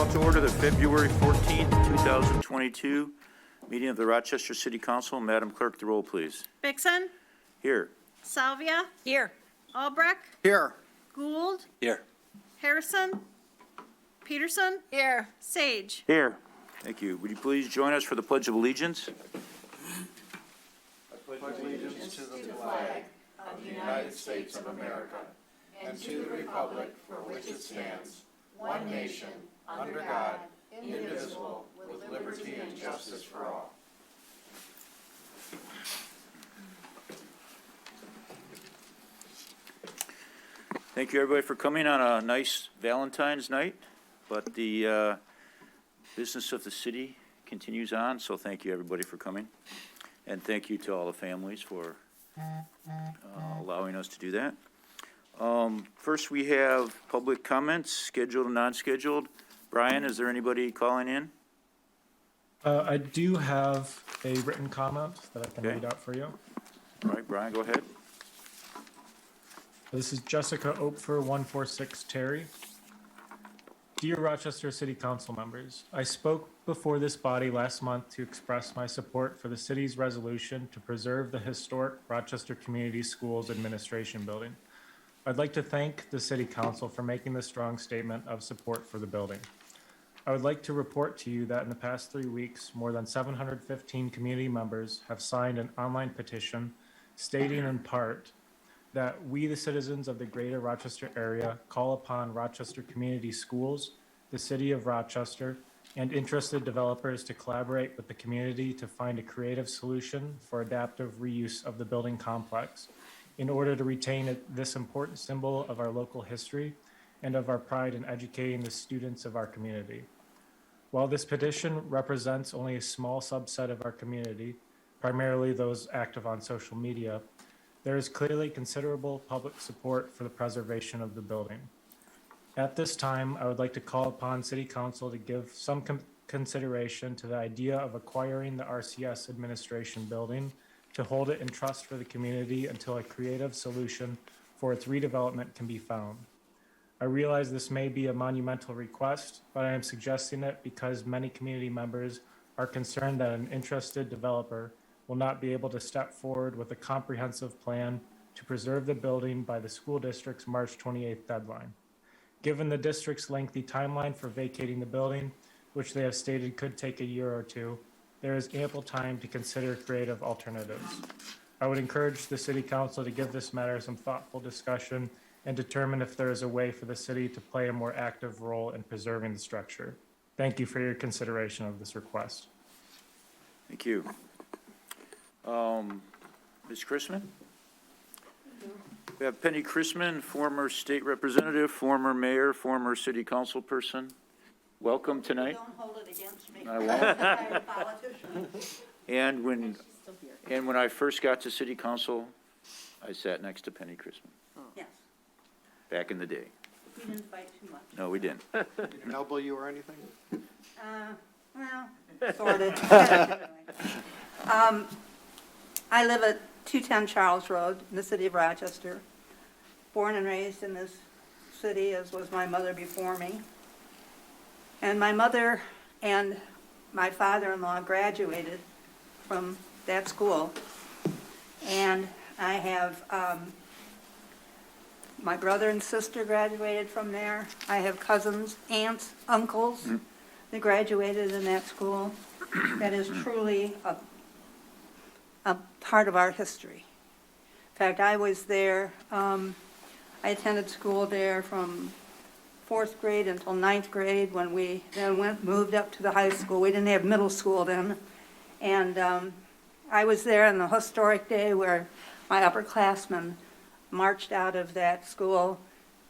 Call to order the February 14th, 2022 meeting of the Rochester City Council. Madam Clerk, the roll, please. Vixen, Here. Salvia, Here. Albrecht, Here. Gould, Here. Harrison, Peterson, Here. Sage. Here. Thank you. Would you please join us for the Pledge of Allegiance? Thank you, everybody, for coming on a nice Valentine's night, but the business of the city continues on, so thank you, everybody, for coming. And thank you to all the families for allowing us to do that. First, we have public comments, scheduled and non-scheduled. Brian, is there anybody calling in? I do have a written comment that I can Okay. read out for you. All right, Brian, go ahead. This is Jessica Opfer, 146 Terry. Dear Rochester City Council members, I spoke before this body last month to express my support for the city's resolution to preserve the historic Rochester Community Schools Administration Building. I'd like to thank the City Council for making this strong statement of support for the building. I would like to report to you that in the past 3 weeks, more than 715 community members have signed an online petition stating in part that we, the citizens of the greater Rochester area, call upon Rochester Community Schools, the City of Rochester, and interested developers to collaborate with the community to find a creative solution for adaptive reuse of the building complex in order to retain this important symbol of our local history and of our pride in educating the students of our community. While this petition represents only a small subset of our community, primarily those active on social media, there is clearly considerable public support for the preservation of the building. At this time, I would like to call upon City Council to give some consideration to the idea of acquiring the RCS administration building to hold it in trust for the community until a creative solution for its redevelopment can be found. I realize this may be a monumental request, but I am suggesting it because many community members are concerned that an interested developer will not be able to step forward with a comprehensive plan to preserve the building by the school district's March 28th deadline. Given the district's lengthy timeline for vacating the building, which they have stated could take a year or two, there is ample time to consider creative alternatives. I would encourage the City Council to give this matter some thoughtful discussion and determine if there is a way for the city to play a more active role in preserving the structure. Thank you for your consideration of this request. Thank you. Ms. Chrisman? We have Penny Chrisman, former state representative, former mayor, former city council person. Welcome tonight. Don't hold it against me. I won't. I'm a politician. And when I first got to city council, I sat next to Penny Chrisman, Yes, back in the day. we didn't fight too much. No, we didn't. Didn't elbow you or anything? Well, sort of. I live at 210 Charles Road in the city of Rochester. Born and raised in this city, as was my mother before me. And my mother and my father-in-law graduated from that school. And I have, my brother and sister graduated from there. I have cousins, aunts, uncles that graduated in that school. That is truly a part of our history. In fact, I was there, I attended school there from 4th grade until 9th grade when we then moved up to the high school. We didn't have middle school then. And I was there on the historic day where my upperclassmen marched out of that school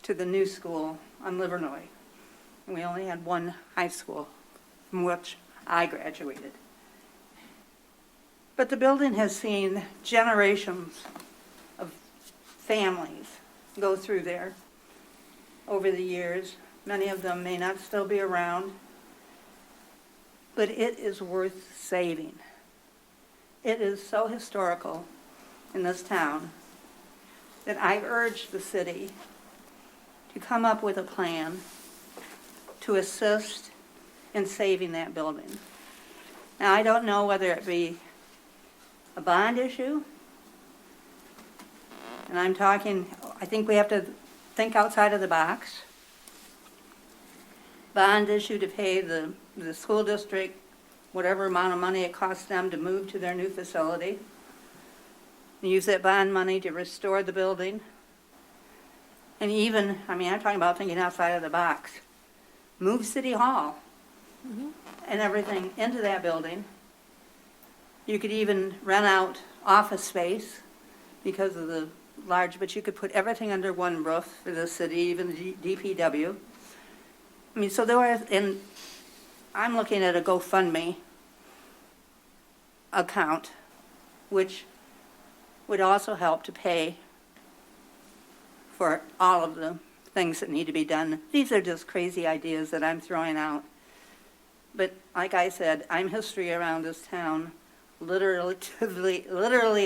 to the new school on Livernois. And we only had one high school from which I graduated. But the building has seen generations of families go through there over the years. Many of them may not still be around, but it is worth saving. It is so historical in this town that I urge the city to come up with a plan to assist in saving that building. Now, I don't know whether it be a bond issue, and I'm talking, I think we have to think outside of the box. Bond issue to pay the school district whatever amount of money it costs them to move to their new facility. Use that bond money to restore the building. And even, I mean, I'm talking about thinking outside of the box. Move City Hall and everything into that building. You could even rent out office space because of the large, but you could put everything under one roof for the city, even the DPW. I mean, so there are, and I'm looking at a GoFundMe account, which would also help to pay for all of the things that need to be done. These are just crazy ideas that I'm throwing out. But like I said, I'm history around this town, literally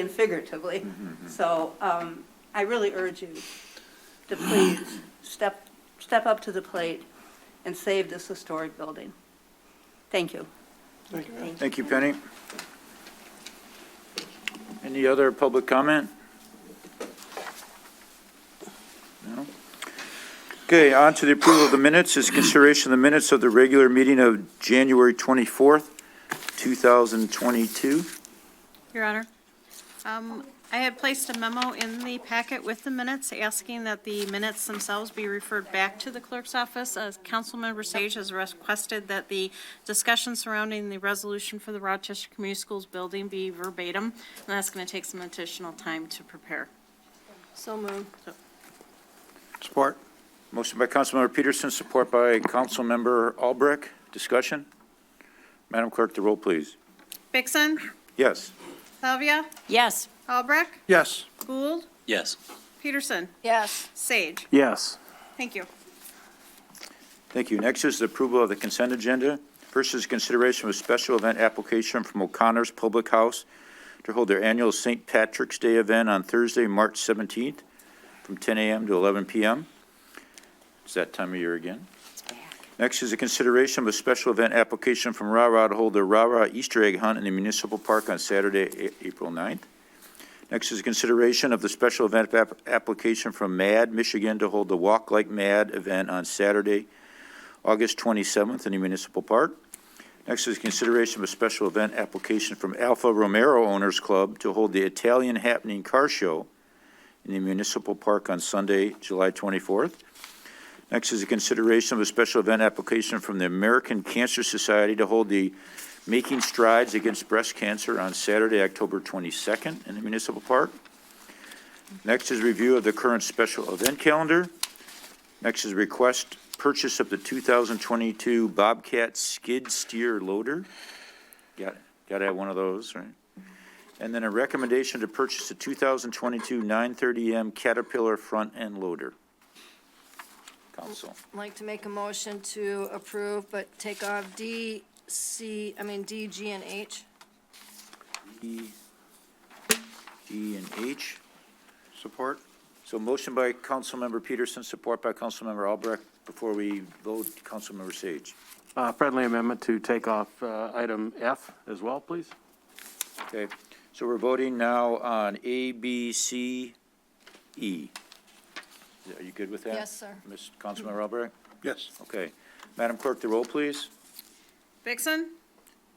and figuratively. So I really urge you to please step up to the plate and save this historic building. Thank you. Thank you, Penny. Any other public comment? No? Okay, on to the approval of the minutes. Is consideration of the minutes of the regular meeting of January 24th, 2022. Your Honor, I had placed a memo in the packet with the minutes asking that the minutes themselves be referred back to the clerk's office. Councilmember Sage has requested that the discussion surrounding the resolution for the Rochester Community Schools building be verbatim, and that's going to take some additional time to prepare. So moved. Support. Motion by Councilmember Peterson, support by Councilmember Albrecht. Discussion? Madam Clerk, the roll, please. Vixen, Yes. Salvia, Yes. Albrecht, Yes. Gould, Yes. Peterson, Yes. Sage. Yes. Thank you. Thank you. Next is the approval of the consent agenda. First is consideration of a special event application from O'Connor's Public House to hold their annual St. Patrick's Day event on Thursday, March 17th, from 10 a.m. to 11 p.m. It's that time of year again. Next is a consideration of a special event application from Rah-Rah to hold their Rah-Rah Easter egg hunt in the municipal park on Saturday, April 9th. Next is a consideration of the special event application from MAD, Michigan, to hold the Walk Like MAD event on Saturday, August 27th in the municipal park. Next is consideration of a special event application from Alfa Romero Owners Club to hold the Italian Happening Car Show in the municipal park on Sunday, July 24th. Next is a consideration of a special event application from the American Cancer Society to hold the Making Strides Against Breast Cancer on Saturday, October 22nd in the municipal park. Next is review of the current special event calendar. Next is request purchase of the 2022 Bobcat skid steer loader. Got to have one of those, right? And then a recommendation to purchase the 2022 930M Caterpillar front end loader. Council. I'd like to make a motion to approve, but take off D, G, and H. E, G, and H. Support. So motion by Councilmember Peterson, support by Councilmember Albrecht. Before we vote, Councilmember Sage. Friendly amendment to take off item F as well, please. Okay, so we're voting now on A, B, C, E. Are you good with that? Yes, sir. Ms. Councilmember Albrecht? Yes. Okay. Madam Clerk, the roll, please. Vixen,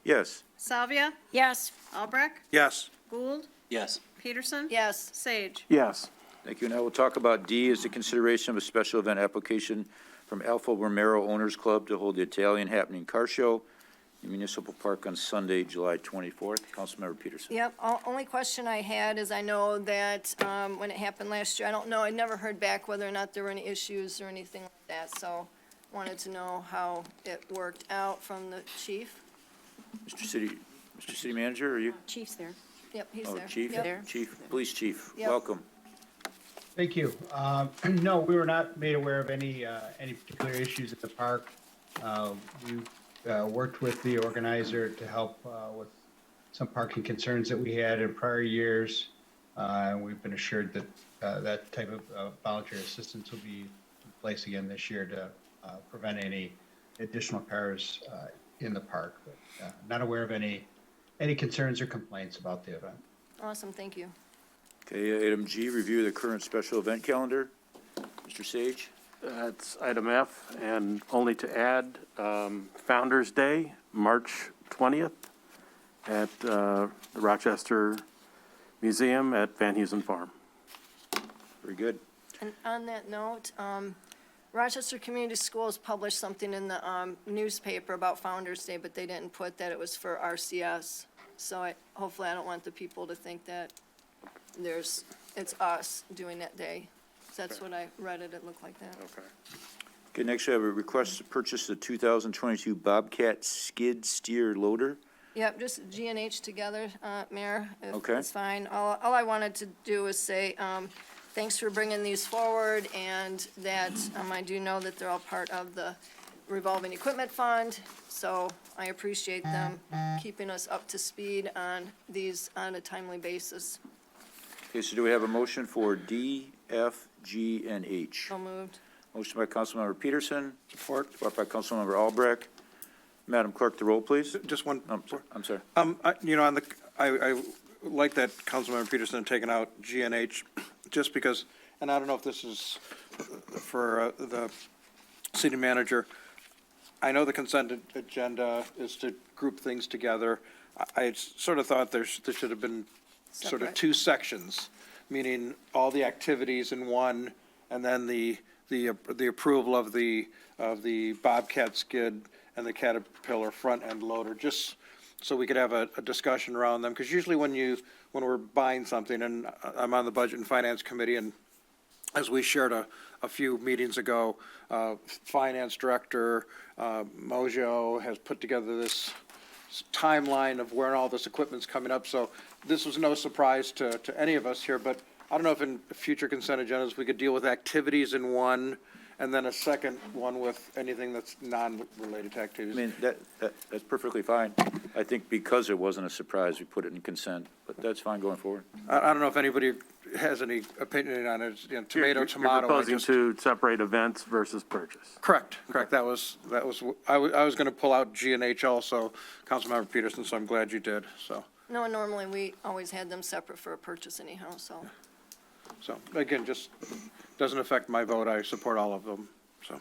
Yes. Salvia, Yes. Albrecht, Yes. Gould, Yes. Peterson. Yes. Sage. Yes. Thank you. Now we'll talk about D is the consideration of a special event application from Alfa Romero Owners Club to hold the Italian Happening Car Show in Municipal Park on Sunday, July 24th. Councilmember Peterson. Yep, only question I had is I know that when it happened last year, I don't know, I never heard back whether or not there were any issues or anything like that, so wanted to know how it worked out from the chief. Mr. City Manager, are you? Chief's there. Yep, he's Oh, there. Chief? Yep. Chief, Police Chief, Yep. welcome. Thank you. No, we were not made aware of any particular issues at the park. We worked with the organizer to help with some parking concerns that we had in prior years. We've been assured that that type of volunteer assistance will be in place again this year to prevent any additional cars in the park. But, not aware of any concerns or complaints about the event. Awesome, thank you. Okay, item G, review the current special event calendar. Mr. Sage? That's item F, and only to add, Founder's Day, March 20th, at the Rochester Museum at Van Heusen Farm. Very good. And on that note, Rochester Community Schools published something in the newspaper about Founder's Day, but they didn't put that it was for RCS. So hopefully I don't want the people to think that it's us doing that day. So that's what I read it looked like that. Okay. Okay, next we have a request to purchase the 2022 Bobcat skid steer loader. Yep, just G and H together, Mayor, if Okay. that's fine. All I wanted to do is say, thanks for bringing these forward, and that, I do know that they're all part of the revolving equipment fund, so I appreciate them keeping us up to speed on these on a timely basis. Okay, so do we have a motion for D, F, G, and H? So moved. Motion by Councilmember Peterson, Support. support by Councilmember Albrecht. Madam Clerk, the roll, please. Just one. I'm sorry. You know, I like that Councilmember Peterson taking out G and H, just because, and I don't know if this is for the city manager. I know the consent agenda is to group things together. I sort of thought there should have been sort of Separate. two sections, meaning all the activities in one, and then the approval of the Bobcat skid and the Caterpillar front end loader, just so we could have a discussion around them. Because usually when we're buying something, and I'm on the Budget and Finance Committee, and as we shared a few meetings ago, Finance Director Mojo has put together this timeline of where all this equipment's coming up. So this was no surprise to any of us here, but I don't know if in future consent agendas, we could deal with activities in one, and then a second one with anything that's non-related to I activities. mean, that's perfectly fine. I think because it wasn't a surprise, we put it in consent, but that's fine going forward. I don't know if anybody has any opinion on it, you know, tomato, You're tomato. I proposing just- to separate events versus purchase. Correct. That was, I was going to pull out G and H also, Councilmember Peterson, so I'm glad you did, so. No, normally we always had them separate for a purchase anyhow, so. So, again, just doesn't affect my vote. I support all of them. So,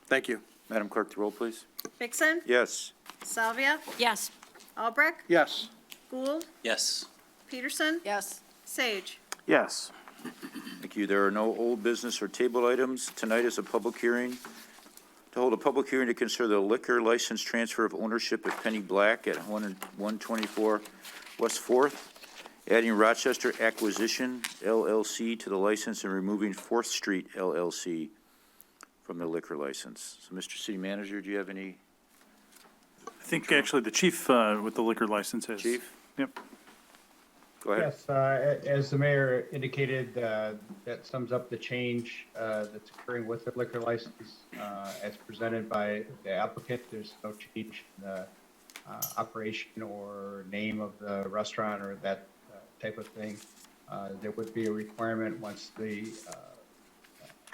thank you. Madam Clerk, the roll, please. Vixen, Yes. Salvia, Yes. Albrecht, Yes. Gould, Yes. Peterson, Yes. Sage. Yes. Thank you. There are no old business or table items. Tonight is a public hearing. To hold a public hearing to consider the liquor license transfer of ownership of Penny Black at 124 West Fourth, adding Rochester Acquisition LLC to the license and removing Fourth Street LLC from the liquor license. So, Mr. City Manager, do you have any? I think actually the chief with the liquor license is. Chief? Yep. Go ahead. Yes, as the mayor indicated, that sums up the change that's occurring with the liquor license as presented by the applicant. There's no change in the operation or name of the restaurant or that type of thing. There would be a requirement once the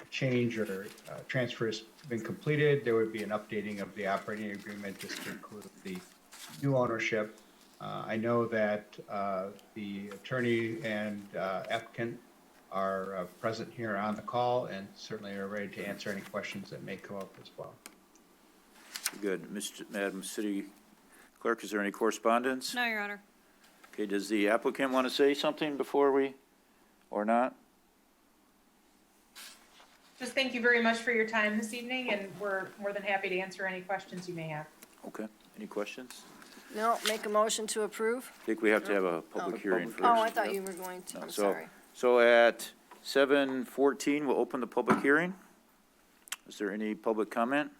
change or transfer has been completed, there would be an updating of the operating agreement just to include the new ownership. I know that the attorney and applicant are present here on the call and certainly are ready to answer any questions that may come up as well. Good. Madam City Clerk, is there any correspondence? No, Your Honor. Okay, does the applicant want to say something before we, or not? Just thank you very much for your time this evening, and we're more than happy to answer any questions you may have. Okay, any questions? No, make a motion to approve? I think we have to have a public hearing first. Oh, I thought you were going to, No, I'm so- sorry. So at 7:14, we'll open the public hearing. Is there any public comment?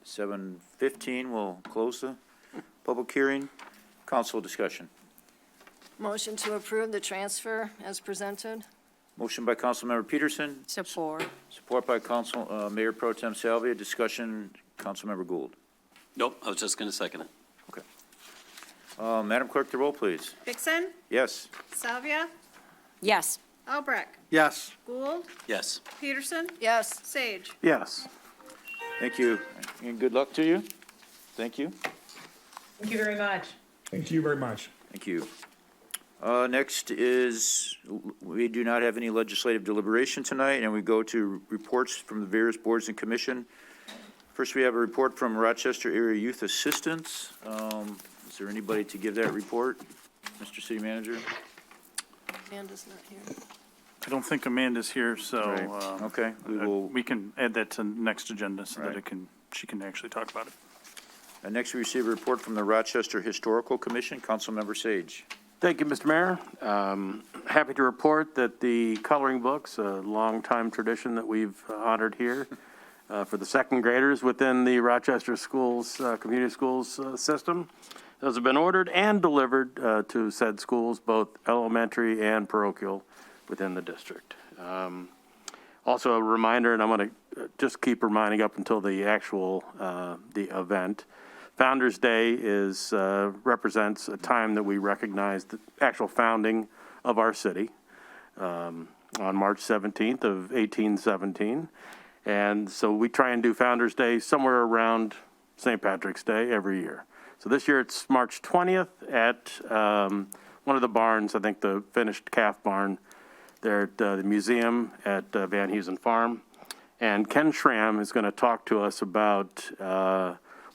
7:15, we'll close the public hearing. Council discussion. Motion to approve the transfer as presented? Motion by Councilmember Peterson, Support. support by Mayor Pro Tem Salvia. Discussion, Councilmember Gould. Nope, I was just going to second it. Madam Clerk, the roll, please. Vixen, Yes. Salvia, Yes. Albrecht, Yes. Gould, Yes. Peterson, Yes. Sage. Yes. Thank you, and good luck to you. Thank you. Thank you very much. Thank you very much. Thank you. Next is, we do not have any legislative deliberation tonight, and we go to reports from the various boards and commission. First, we have a report from Rochester Area Youth Assistance. Is there anybody to give that report? Mr. City Manager? Amanda's not here. I don't think Amanda's here, so. Right. Okay, We can add that to next agenda so that Right. she can actually talk about it. Next, we receive a report from the Rochester Historical Commission. Councilmember Sage. Thank you, Mr. Mayor. Happy to report that the coloring books, a longtime tradition that we've honored here for the second graders within the Rochester schools, community schools system, those have been ordered and delivered to said schools, both elementary and parochial within the district. Also a reminder, and I'm going to just keep reminding up until the actual the event. Founders Day represents a time that we recognize the actual founding of our city on March 17th of 1817. And so we try and do Founders Day somewhere around St. Patrick's Day every year. So this year it's March 20th at one of the barns, I think the finished calf barn there at the museum at Van Heusen Farm. And Ken Schramm is going to talk to us about,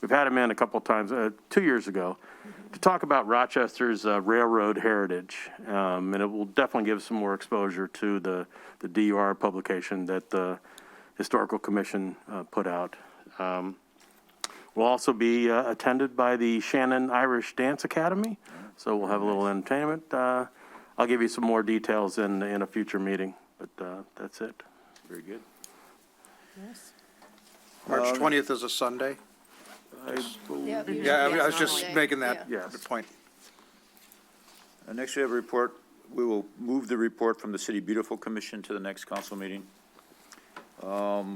we've had him in a couple times, 2 years ago, to talk about Rochester's railroad heritage. And it will definitely give some more exposure to the DUR publication that the Historical Commission put out. We'll also be attended by the Shannon Irish Dance Academy, so we'll have a little entertainment. I'll give you some more details in a future meeting, but that's it. Very good. March 20th is a Sunday? Yeah, I was just making that point. Next, we have a report. We will move the report from the City Beautiful Commission to the next council meeting. We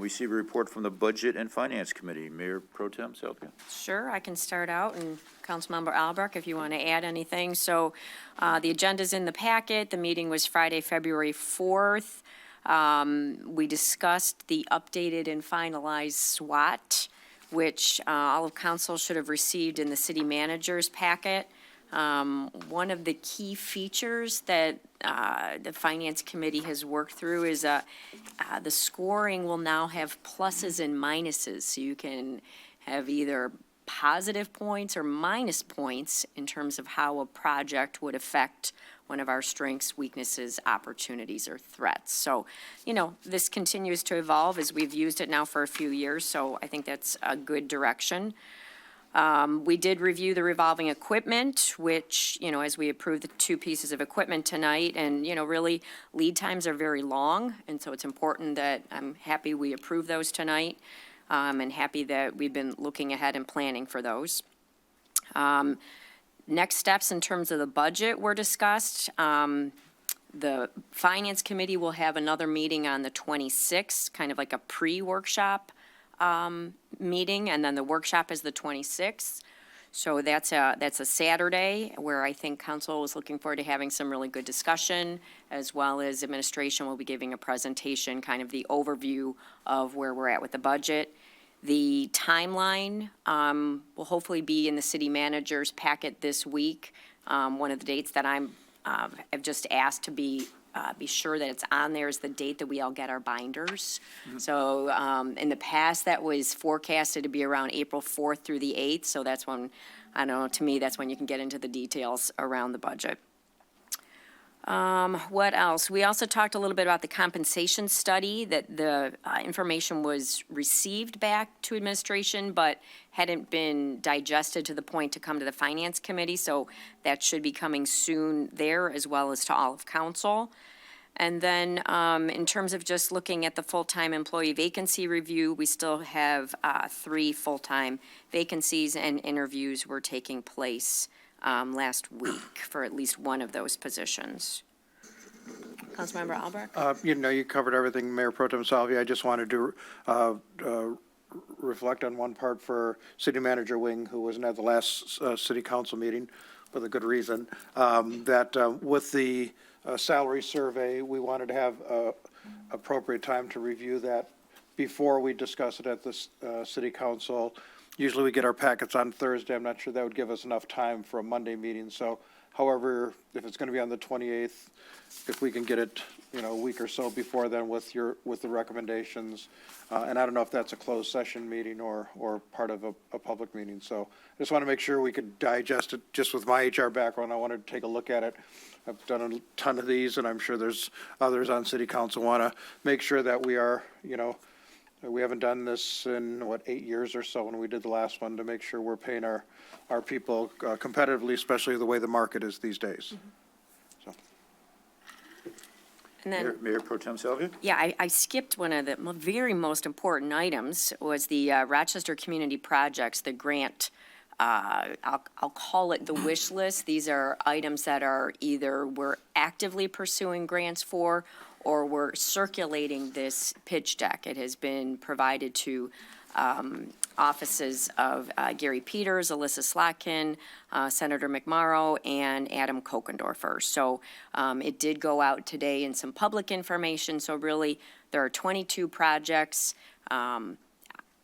receive a report from the Budget and Finance Committee. Mayor Pro Tem Salpia. Sure, I can start out, and Councilmember Albrecht, if you want to add anything. So the agenda's in the packet. The meeting was Friday, February 4th. We discussed the updated and finalized SWOT, which all of council should have received in the city manager's packet. One of the key features that the Finance Committee has worked through is the scoring will now have pluses and minuses. So you can have either positive points or minus points in terms of how a project would affect one of our strengths, weaknesses, opportunities, or threats. So, this continues to evolve as we've used it now for a few years, so I think that's a good direction. We did review the revolving equipment, which, as we approved the 2 pieces of equipment tonight, and, really lead times are very long, and so it's important that I'm happy we approved those tonight, and happy that we've been looking ahead and planning for those. Next steps in terms of the budget were discussed. The Finance Committee will have another meeting on the 26th, kind of like a pre-workshop meeting, and then the workshop is the 26th. So that's a Saturday where I think council is looking forward to having some really good discussion, as well as administration will be giving a presentation, kind of the overview of where we're at with the budget. The timeline will hopefully be in the city manager's packet this week. One of the dates that I've just asked to be sure that it's on there is the date that we all get our binders. Mm-hmm. So in the past, that was forecasted to be around April 4th through the 8th. So that's when, I don't know, to me, that's when you can get into the details around the budget. What else? We also talked a little bit about the compensation study, that the information was received back to administration, but hadn't been digested to the point to come to the Finance Committee, so that should be coming soon there, as well as to all of council. And then in terms of just looking at the full-time employee vacancy review, we still have 3 full-time vacancies, and interviews were taking place last week for at least one of those positions. Councilmember Albrecht? You covered everything, Mayor Pro Tem Salvi. I just wanted to reflect on one part for City Manager Wing, who wasn't at the last City Council meeting with a good reason, that with the salary survey, we wanted to have appropriate time to review that before we discuss it at the city council. Usually we get our packets on Thursday. I'm not sure that would give us enough time for a Monday meeting. So however, if it's going to be on the 28th, if we can get it, a week or so before then with the recommendations. And I don't know if that's a closed session meeting or part of a public meeting. So I just want to make sure we could digest it. Just with my HR background, I wanted to take a look at it. I've done a ton of these, and I'm sure there's others on city council want to make sure that we are, we haven't done this in, 8 years or so when we did the last one, to make sure we're paying our people competitively, especially the way the market is these days. So. And then, Mayor Pro Tem Salvia? yeah, I skipped one of the very most important items, was the Rochester Community Projects, the grant. I'll call it the wish list. These are items that are either we're actively pursuing grants for, or we're circulating this pitch deck. It has been provided to offices of Gary Peters, Alyssa Slotkin, Senator McMorrow, and Adam Kokendorfer. So it did go out today in some public information. So really, there are 22 projects.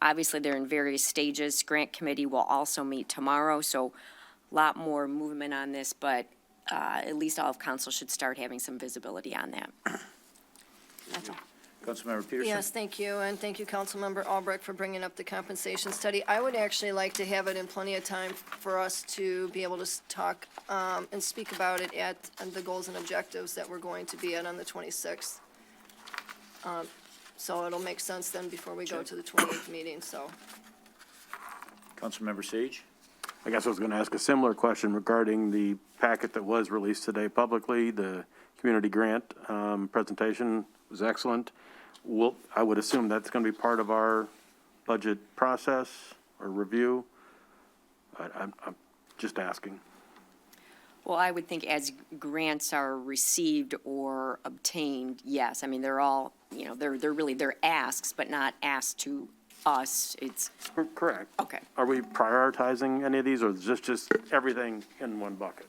Obviously, they're in various stages. Grant committee will also meet tomorrow, so a lot more movement on this, but at least all of council should start having some visibility on that. That's all. Councilmember Peterson? Yes, thank you, and thank you, Councilmember Albrecht, for bringing up the compensation study. I would actually like to have it in plenty of time for us to be able to talk and speak about it at the goals and objectives that we're going to be at on the 26th. So it'll make sense then before we go to the 28th meeting, so. Councilmember Sage? I guess I was going to ask a similar question regarding the packet that was released today publicly. The community grant presentation was excellent. I would assume that's going to be part of our budget process or review. I'm just asking. Well, I would think as grants are received or obtained, yes. I mean, they're all, they're asks, but not asked to us. It's, Correct. okay. Are we prioritizing any of these, or is this just everything in one bucket?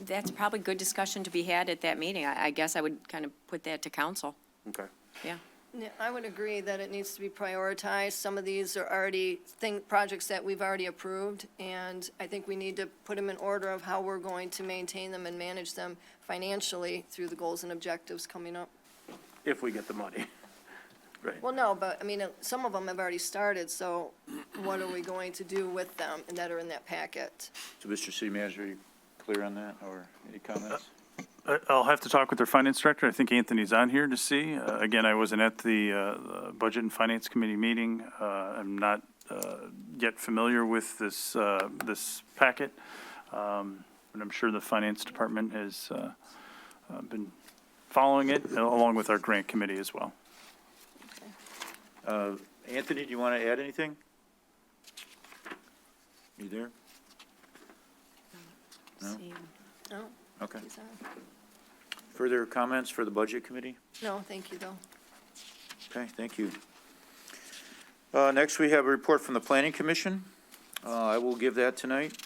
That's probably good discussion to be had at that meeting. I guess I would kind of put that to council. Okay. Yeah. Yeah, I would agree that it needs to be prioritized. Some of these are already projects that we've already approved, and I think we need to put them in order of how we're going to maintain them and manage them financially through the goals and objectives coming up. If we get the money. Right. Well, no, but, I mean, some of them have already started, so what are we going to do with them and that are in that packet? So, Mr. City Manager, are you clear on that, or any comments? I'll have to talk with their finance director. I think Anthony's on here to see. Again, I wasn't at the Budget and Finance Committee meeting. I'm not yet familiar with this packet, but I'm sure the Finance Department has been following it, along with our grant committee as well. Anthony, do you want to add anything? You there? No? No? Okay. He's on. Further comments for the Budget Committee? No, thank you, though. Okay, thank you. Next, we have a report from the Planning Commission. I will give that tonight.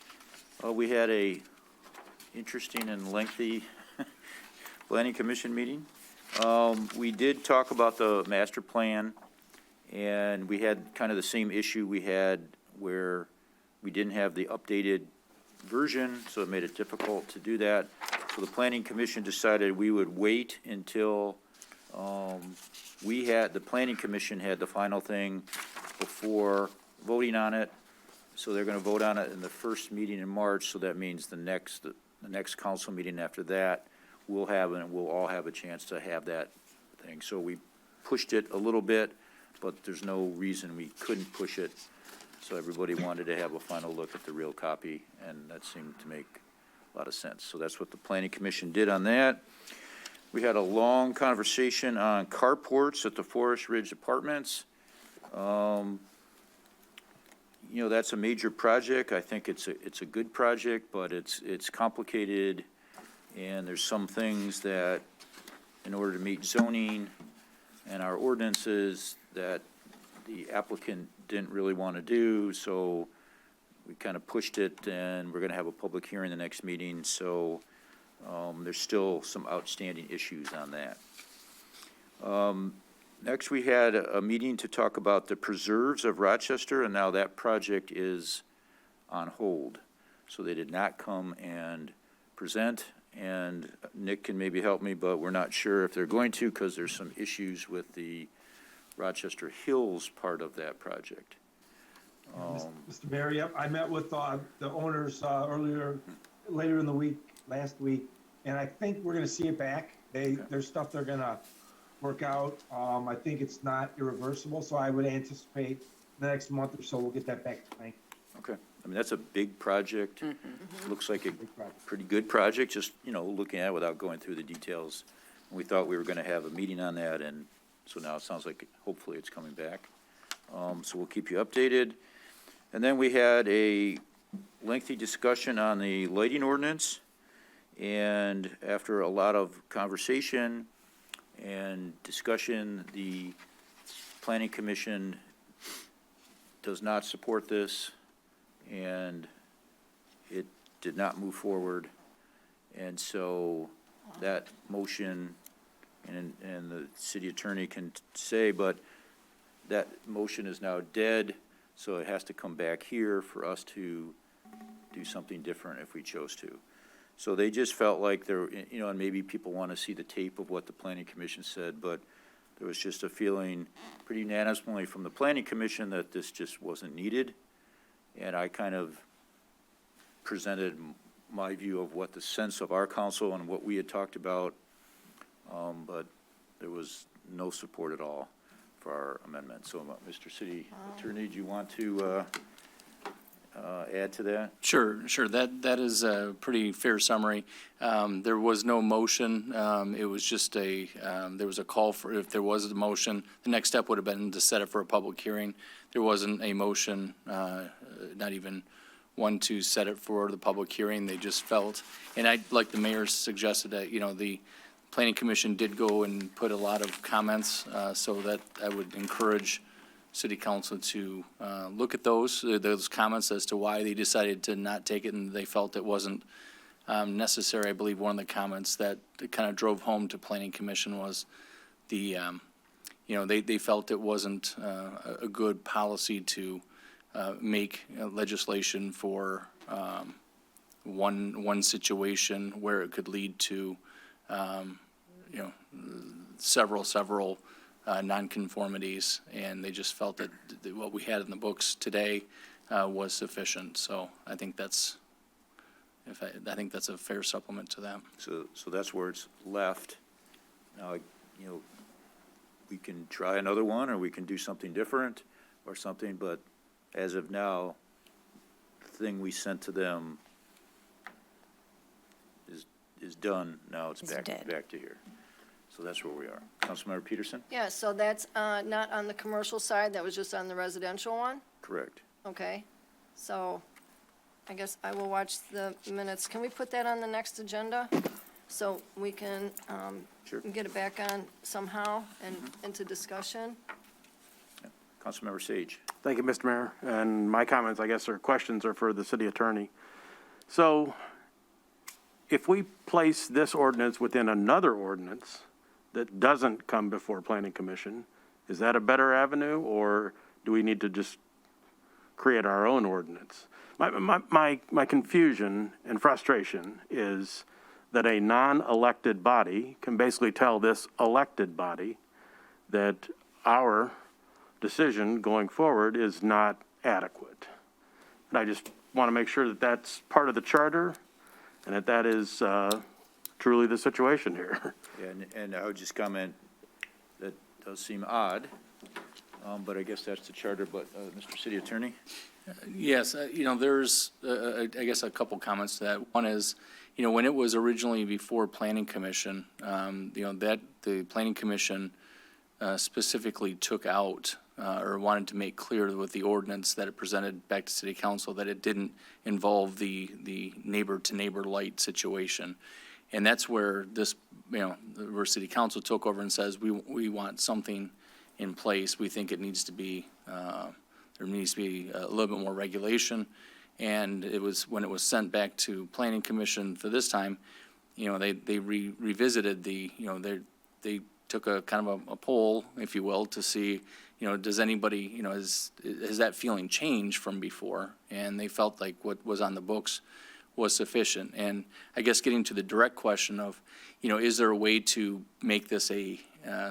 We had a interesting and lengthy Planning Commission meeting. We did talk about the master plan, and we had kind of the same issue we had where we didn't have the updated version, so it made it difficult to do that. So the Planning Commission decided we would wait until the Planning Commission had the final thing before voting on it. So they're going to vote on it in the first meeting in March, so that means the next council meeting after that, we'll all have a chance to have that thing. So we pushed it a little bit, but there's no reason we couldn't push it. So everybody wanted to have a final look at the real copy, and that seemed to make a lot of sense. So that's what the Planning Commission did on that. We had a long conversation on carports at the Forest Ridge Apartments. That's a major project. I think it's a good project, but it's complicated, and there's some things that, in order to meet zoning and our ordinances, that the applicant didn't really want to do, so we kind of pushed it, and we're going to have a public hearing the next meeting, so there's still some outstanding issues on that. Next, we had a meeting to talk about the Preserves of Rochester, and now that project is on hold. So they did not come and present, and Nick can maybe help me, but we're not sure if they're going to because there's some issues with the Rochester Hills part of that project. Mr. Mayor, yep, I met with the owners later in the week, last week, and I think we're gonna see it back. There's stuff they're gonna work out. I think it's not irreversible, so I would anticipate the next month or so we'll get that back to planning. Okay. I mean, that's a big project. Looks like a Big project. pretty good project, just, looking at it without going through the details. We thought we were going to have a meeting on that, and so now it sounds like hopefully it's coming back. So we'll keep you updated. And then we had a lengthy discussion on the lighting ordinance, and after a lot of conversation and discussion, the Planning Commission does not support this, and it did not move forward. And so that motion, and the city attorney can say, but that motion is now dead, so it has to come back here for us to do something different if we chose to. So they just felt like there, and maybe people want to see the tape of what the Planning Commission said, but there was just a feeling pretty unanimously from the Planning Commission that this just wasn't needed. And I kind of presented my view of what the sense of our council and what we had talked about, but there was no support at all for our amendment. So, Mr. City Attorney, do you want to add to that? Sure. That is a pretty fair summary. There was no motion. It was just there was a call for, if there was a motion, the next step would have been to set it for a public hearing. There wasn't a motion, not even one to set it for the public hearing. They just felt, and like the mayor suggested that, the Planning Commission did go and put a lot of comments, so that I would encourage City Council to look at those comments as to why they decided to not take it, and they felt it wasn't necessary. I believe one of the comments that kind of drove home to Planning Commission was the, they felt it wasn't a good policy to make legislation for one situation where it could lead to, several nonconformities, and they just felt that what we had in the books today was sufficient. So I think that's, I think that's a fair supplement to that. So that's where it's left. Now, we can try another one, or we can do something different or something, but as of now, the thing we sent to them is done. Now it's back to here. So that's where we are. Councilmember Peterson? Yeah, so that's not on the commercial side, that was just on the residential one? Correct. Okay, so I guess I will watch the minutes. Can we put that on the next agenda? So we can Sure. get it back on somehow and into discussion? Councilmember Sage? Thank you, Mr. Mayor. And my comments, I guess, or questions are for the city attorney. So if we place this ordinance within another ordinance that doesn't come before Planning Commission, is that a better avenue, or do we need to just create our own ordinance? My confusion and frustration is that a non-elected body can basically tell this elected body that our decision going forward is not adequate. And I just want to make sure that that's part of the charter and that is truly the situation here. And I would just comment, that does seem odd, but I guess that's the charter. But Mr. City Attorney? Yes, there's, I guess, a couple comments to that. One is, when it was originally before Planning Commission, that the Planning Commission specifically took out or wanted to make clear with the ordinance that it presented back to City Council that it didn't involve the neighbor-to-neighbor light situation. And that's where this, where City Council took over and says, we want something in place. We think it needs to be, there needs to be a little bit more regulation. And it was, when it was sent back to Planning Commission for this time, they revisited the, they took a kind of a poll, if you will, to see, does anybody, has that feeling changed from before? And they felt like what was on the books was sufficient. And I guess getting to the direct question of, is there a way to make this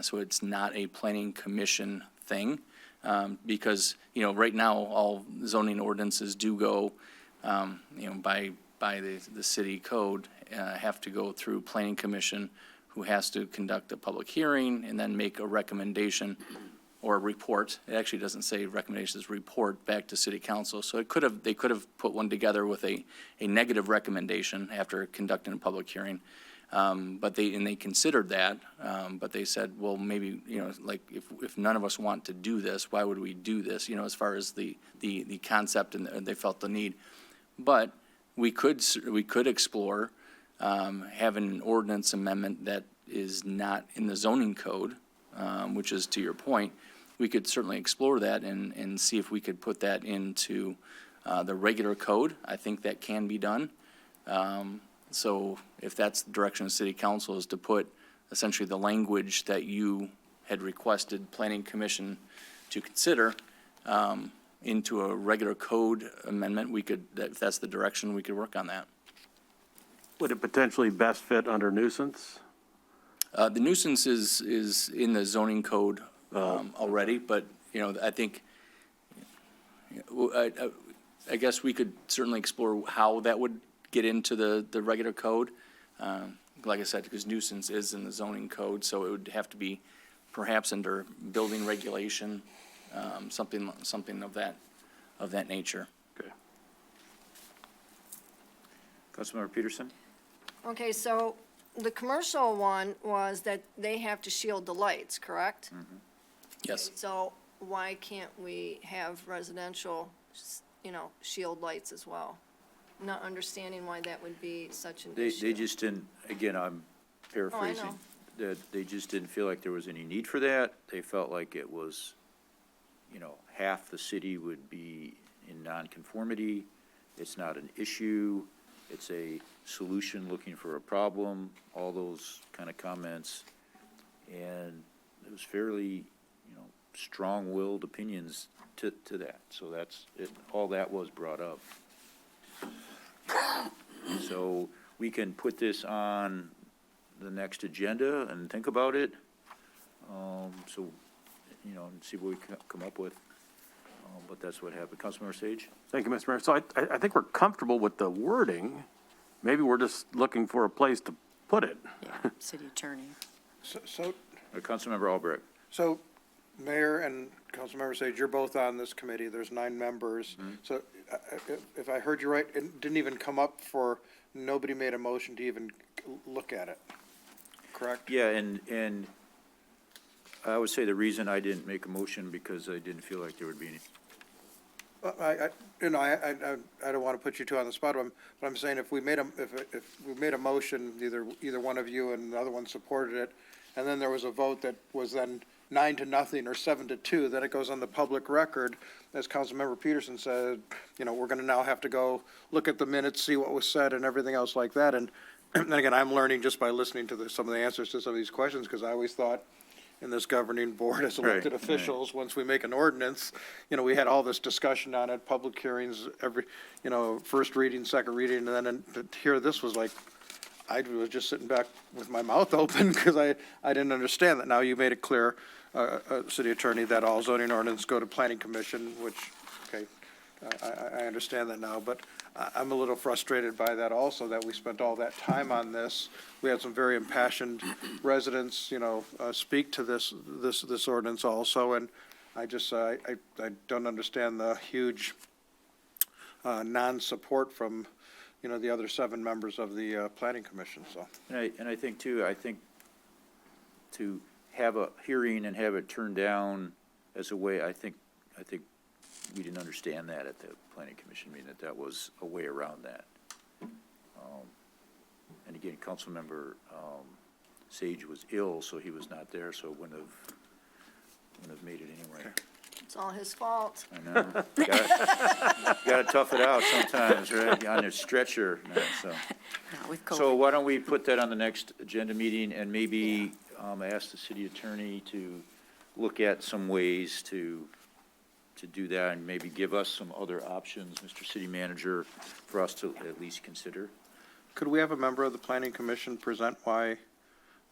so it's not a planning commission thing? Because, right now, all zoning ordinances do go, by the city code, have to go through planning commission, who has to conduct a public hearing and then make a recommendation or a report. It actually doesn't say recommendations, report back to city council. So they could have put one together with a negative recommendation after conducting a public hearing. But they considered that, but they said, well, maybe, like if none of us want to do this, why would we do this? As far as the concept, and they felt the need. But we could explore having an ordinance amendment that is not in the zoning code, which is to your point. We could certainly explore that and see if we could put that into the regular code. I think that can be done. So if that's the direction of city council, is to put essentially the language that you had requested planning commission to consider into a regular code amendment, if that's the direction, we could work on that. Would it potentially best fit under nuisance? The nuisance is in the zoning code already, but, I think, I guess we could certainly explore how that would get into the regular code. Like I said, because nuisance is in the zoning code, so it would have to be perhaps under building regulation, something of that nature. Okay. Councilmember Peterson? Okay, so the commercial one was that they have to shield the lights, correct? Yes. So why can't we have residential, shield lights as well? Not understanding why that would be such an issue. They just didn't, again, I'm paraphrasing, that they just didn't feel like there was any need for that. They felt like it was, half the city would be in nonconformity. It's not an issue. It's a solution looking for a problem, all those kind of comments. And it was fairly, strong-willed opinions to that. So that's it, all that was brought up. So we can put this on the next agenda and think about it. So, and see what we can come up with. But that's what happened. Councilmember Sage? Thank you, Mr. Mayor. So I think we're comfortable with the wording. Maybe we're just looking for a place to put it. Yeah, city attorney. So, Councilmember Albrecht? so Mayor and Councilmember Sage, you're both on this committee. There's 9 members. So if I heard you right, it didn't even come up nobody made a motion to even look at it, correct? Yeah, and I would say the reason I didn't make a motion because I didn't feel like there would be any. I don't want to put you two on the spot, but I'm saying if we made a motion, either one of you and the other one supported it, and then there was a vote that was then 9-0 or 7-2, then it goes on the public record, as Councilmember Peterson said, we're going to now have to go look at the minutes, see what was said and everything else like that. And then again, I'm learning just by listening to some of the answers to some of these questions, because I always thought in this governing board as elected officials, once we make an ordinance, we had all this discussion on it, public hearings, every, first reading, second reading, and then here this was like, I was just sitting back with my mouth open because I didn't understand that. Now you made it clear, City Attorney, that all zoning ordinances go to Planning Commission, which, okay, I understand that now, but I'm a little frustrated by that also, that we spent all that time on this. We had some very impassioned residents, speak to this ordinance also, and I just, I don't understand the huge non-support from, the other 7 members of the Planning Commission, so. And I think too, to have a hearing and have it turned down as a way, I think we didn't understand that at the Planning Commission meeting, that was a way around that. And again, Councilmember Sage was ill, so he was not there, so it wouldn't have made it anyway. It's all his fault. I know. Gotta tough it out sometimes, right? On a stretcher, so. Not with COVID. So why don't we put that on the next agenda meeting and maybe I asked the city attorney to look at some ways to do that and maybe give us some other options, Mr. City Manager, for us to at least consider. Could we have a member of the planning commission present why,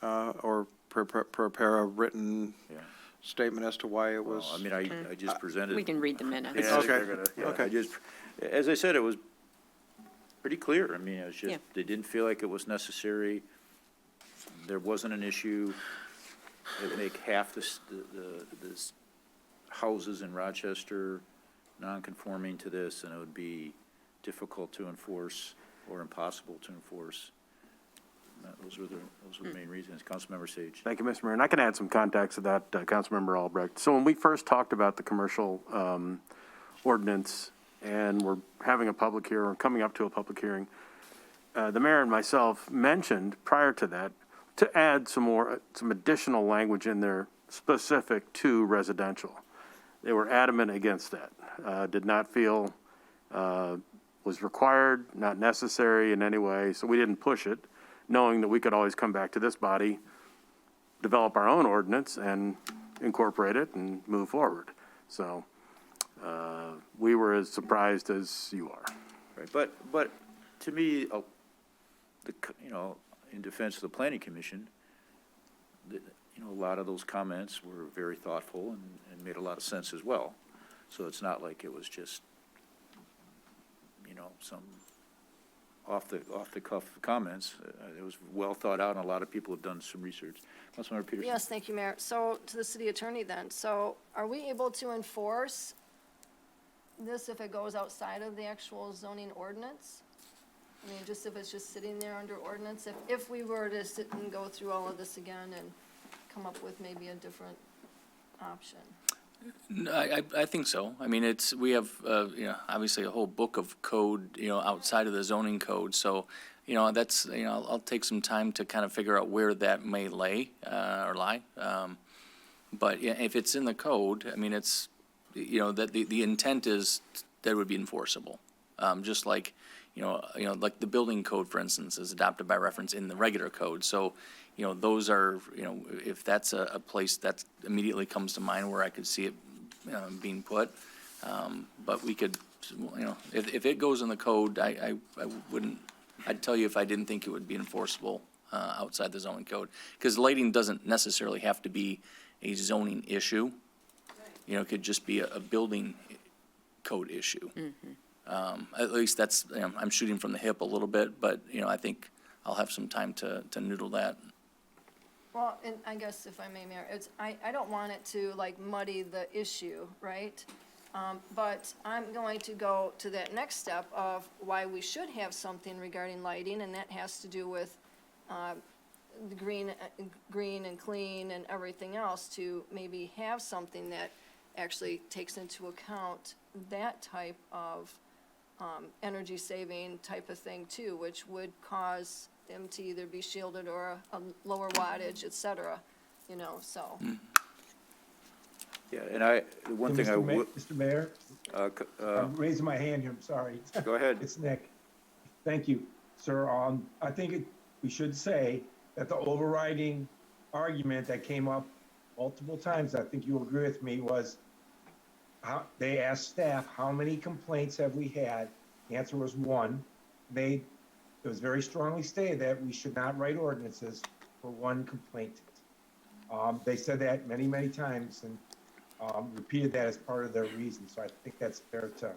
or prepare a written Yeah. statement as to why it was? Well, I mean, I just presented. We can read the minutes. Yeah, I think Okay. they're gonna- yeah, Okay. I just, as I said, it was pretty clear. I mean, it was Yeah. just, they didn't feel like it was necessary. There wasn't an issue. It'd make half the houses in Rochester non-conforming to this, and it would be difficult to enforce or impossible to enforce. Those were the main reasons. Councilmember Sage. Thank you, Mr. Mayor. And I can add some context to that, Councilmember Albrecht. So when we first talked about the commercial ordinance and we're having a public hearing, or coming up to a public hearing, the mayor and myself mentioned prior to that to add some additional language in there specific to residential. They were adamant against that, did not feel was required, not necessary in any way, so we didn't push it, knowing that we could always come back to this body, develop our own ordinance and incorporate it and move forward. So we were as surprised as you are. Right, but to me, in defense of the planning commission, a lot of those comments were very thoughtful and made a lot of sense as well. So it's not like it was just, some off the cuff comments. It was well thought out, and a lot of people have done some research. Councilmember Peterson? Yes, thank you, Mayor. So, to the city attorney then, so are we able to enforce this if it goes outside of the actual zoning ordinance? I mean, just if it's just sitting there under ordinance, if we were to sit and go through all of this again and come up with maybe a different option? No, I think so. I mean, we have, obviously a whole book of code, outside of the zoning code. So, that's, I'll take some time to kind of figure out where that may lay, or lie. But yeah, if it's in the code, I mean, it's, that the intent is that it would be enforceable. Just like, like the building code, for instance, is adopted by reference in the regular code. So, those are, if that's a place that immediately comes to mind where I could see it being put. But we could, if it goes in the code, I wouldn't, I'd tell you if I didn't think it would be enforceable outside the zoning code. Because lighting doesn't necessarily have to be a zoning issue. It could just be a building code issue. At least that's, I'm shooting from the hip a little bit, but, I think I'll have some time to noodle that. Well, and I guess if I may, Mayor, I don't want it to like muddy the issue, right? But I'm going to go to that next step of why we should have something regarding lighting, and that has to do with the green and clean and everything else, to maybe have something that actually takes into account that type of energy saving type of thing too, which would cause them to either be shielded or a lower wattage, et cetera, so. Yeah, and the one thing I would. Mr. Mayor, I'm raising my hand here, I'm sorry. Go ahead. It's Nick. Thank you, sir. I think we should say that the overriding argument that came up multiple times, I think you'll agree with me, was they asked staff, how many complaints have we had? The answer was one. It was very strongly stated that we should not write ordinances for one complaint. They said that many, many times and repeated that as part of their reason. So I think that's fair to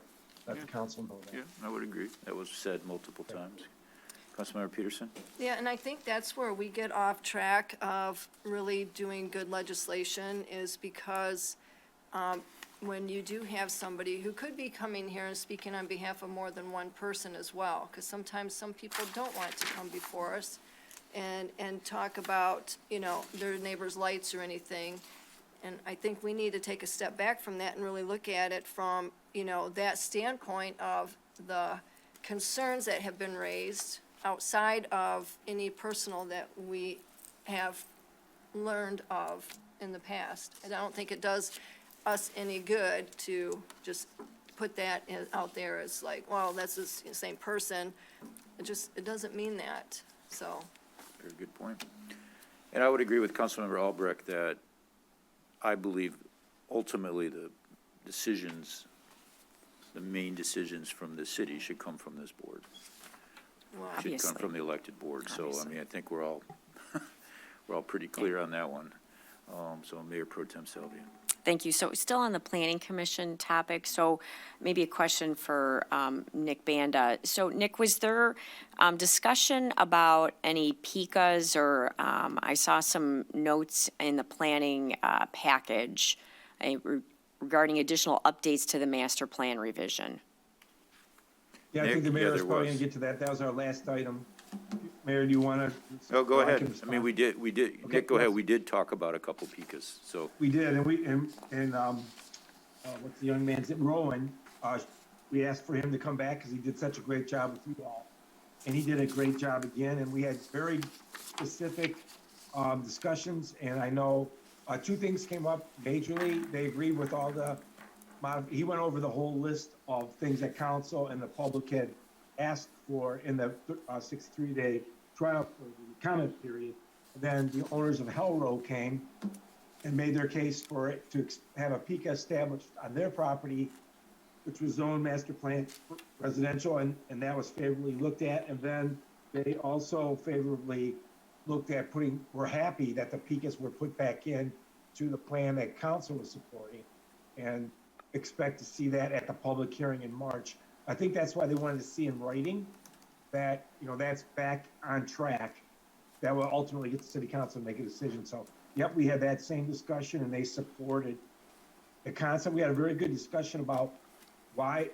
let the council know that. Yeah, I would agree. That was said multiple times. Councilmember Peterson? Yeah, and I think that's where we get off track of really doing good legislation, is because when you do have somebody who could be coming here and speaking on behalf of more than one person as well, because sometimes some people don't want to come before us and talk about, their neighbor's lights or anything. And I think we need to take a step back from that and really look at it from, that standpoint of the concerns that have been raised outside of any personal that we have learned of in the past. And I don't think it does us any good to just put that out there as like, well, that's the same person. It doesn't mean that, so. Very good point. And I would agree with Councilmember Albrecht that I believe ultimately the decisions, the main decisions from the city should come from this board. Should come Obviously. from the elected board. So, I Obviously. mean, I think we're all, we're all pretty clear on that one. So Mayor Pro Tem Sylvia. Thank you. So still on the Planning Commission topic, so maybe a question for Nick Banda. So Nick, was there discussion about any PICAs or I saw some notes in the planning package regarding additional updates to the master plan revision? Yeah, I think Nick, the yeah, mayor was there probably was. gonna get to that. That was our last item. Mayor, do you wanna? Oh, go or ahead. can I mean, we respond? did, Okay, Nick, go ahead. yes. We did talk about a couple PICAs, so. We did, and what's the young man's, Rowan, we asked for him to come back because he did such a great job with you all. And he did a great job again, and we had very specific, discussions, and I know, two things came up majorly. They agreed with all the, he went over the whole list of things that council and the public had asked for in the 63-day trial for the comment period. Then the owners of Hell Row came and made their case for it to have a PICA established on their property, which was zone master plan residential, and that was favorably looked at. And then they also favorably looked at we're happy that the PICAs were put back in to the plan that council was supporting, and expect to see that at the public hearing in March. I think that's why they wanted to see in writing that, that's back on track. That will ultimately get the city council to make a decision. So, yep, we had that same discussion and they supported the concept. We had a very good discussion about why,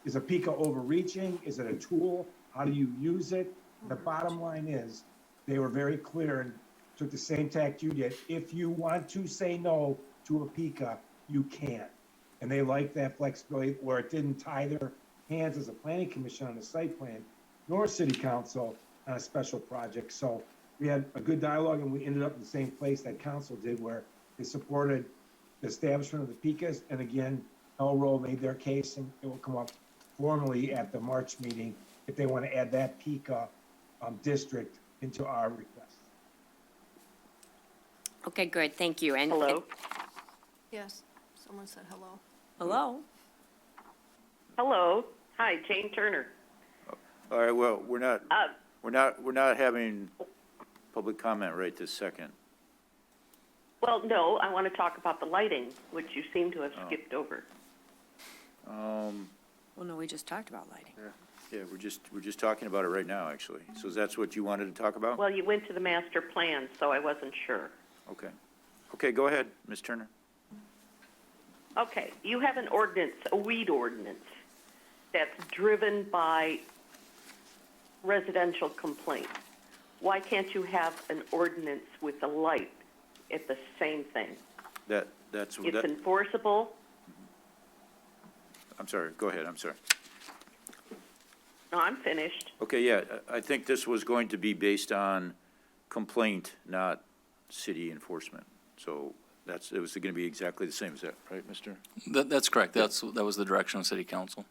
is a PICA overreaching? Is it a tool? How do you use it? The bottom line is, they were very clear and took the same tact you did. If you want to say no to a PICA, you can. And they liked that flexibility where it didn't tie their hands as a planning commission on the site plan, nor city council on a special project. So we had a good dialogue and we ended up in the same place that council did, where they supported the establishment of the PICAs. And again, El Row made their case, and it will come up formally at the March meeting if they want to add that PICA district into our request. Okay, good, thank you. And Hello? Yes, someone said hello. Hello? Hello. Hi, Jane Turner. All right, well, we're not having public comment right this second. Well, no, I want to talk about the lighting, which you seem to have skipped over. Well, no, we just talked about lighting. Yeah, we're just talking about it right now, actually. So that's what you wanted to talk about? Well, you went to the master plan, so I wasn't sure. Okay. Okay, go ahead, Ms. Turner. Okay, you have an ordinance, a weed ordinance, that's driven by residential complaints. Why can't you have an ordinance with a light at the same thing? That's It's enforceable. I'm sorry, go ahead, I'm sorry. No, I'm finished. Okay, yeah, I think this was going to be based on complaint, not city enforcement. So it was going to be exactly the same, is that right, Mr.? That's correct. That was the direction of city council.